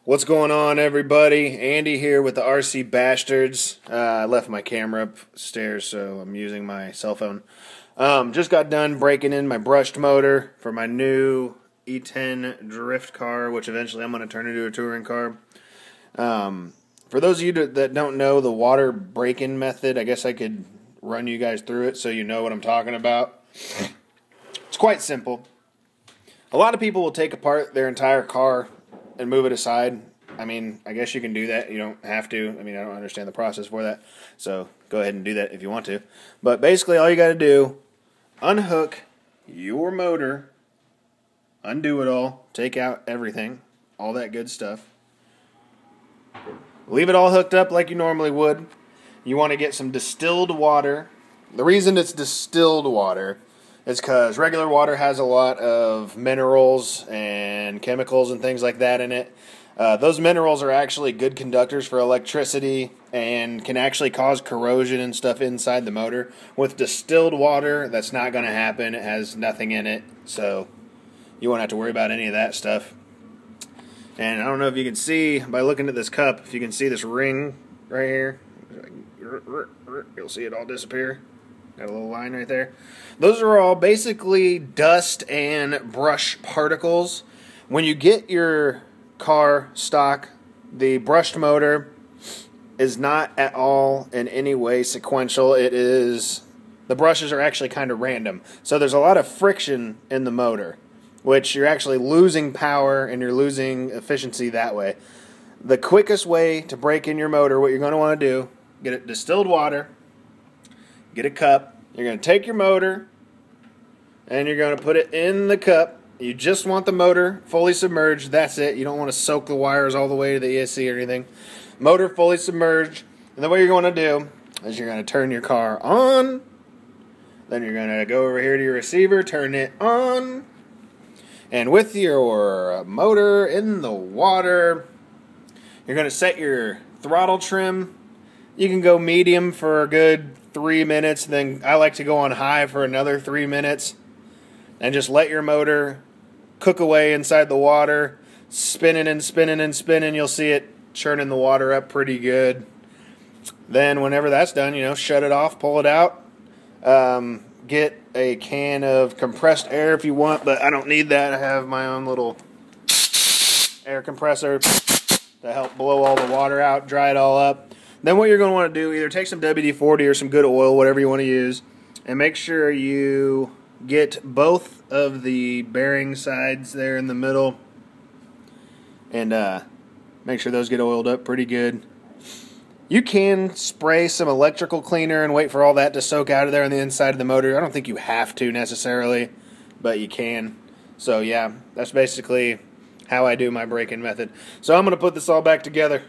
What's going on, everybody? Andy here with the Rc BashTurds. I left my camera upstairs, so I'm using my cell phone. Just got done breaking in my brushed motor for my new E10 drift car, which eventually I'm going to turn into a touring car. For those of you that don't know the water break-in method, I guess I could run you guys through it so you know what I'm talking about. It's quite simple. A lot of people will take apart their entire car and move it aside. I mean, I guess you can do that. You don't have to. I mean, I don't understand the process for that. So go ahead and do that if you want to. But basically, all you got to do, unhook your motor, undo it all, take out everything, all that good stuff. Leave it all hooked up like you normally would. You want to get some distilled water. The reason it's distilled water is because regular water has a lot of minerals and chemicals and things like that in it. Those minerals are actually good conductors for electricity and can actually cause corrosion and stuff inside the motor. With distilled water, that's not going to happen. It has nothing in it, so you won't have to worry about any of that stuff. And I don't know if you can see by looking at this cup, if you can see this ring right here. You'll see it all disappear. Got a little line right there. Those are all basically dust and brush particles. When you get your car stock, the brushed motor is not at all in any way sequential. It is, the brushes are actually kind of random. So there's a lot of friction in the motor, which you're actually losing power and you're losing efficiency that way. The quickest way to break in your motor, what you're going to want to do, get it distilled water, get a cup, you're going to take your motor and you're going to put it in the cup. You just want the motor fully submerged, that's it. You don't want to soak the wires all the way to the ESC or anything. Motor fully submerged, and then what you're going to do is you're going to turn your car on, then you're going to go over here to your receiver, turn it on, and with your motor in the water, you're going to set your throttle trim. You can go medium for a good 3 minutes, then I like to go on high for another 3 minutes, and just let your motor cook away inside the water, spinning and spinning and spinning. You'll see it churning the water up pretty good. Then whenever that's done, shut it off, pull it out. Get a can of compressed air if you want, but I don't need that. I have my own little air compressor to help blow all the water out, dry it all up. Then what you're going to want to do, either take some WD-40 or some good oil, whatever you want to use, and make sure you get both of the bearing sides there in the middle, and make sure those get oiled up pretty good. You can spray some electrical cleaner and wait for all that to soak out of there on the inside of the motor. I don't think you have to necessarily, but you can. So yeah, that's basically how I do my break-in method. So I'm going to put this all back together.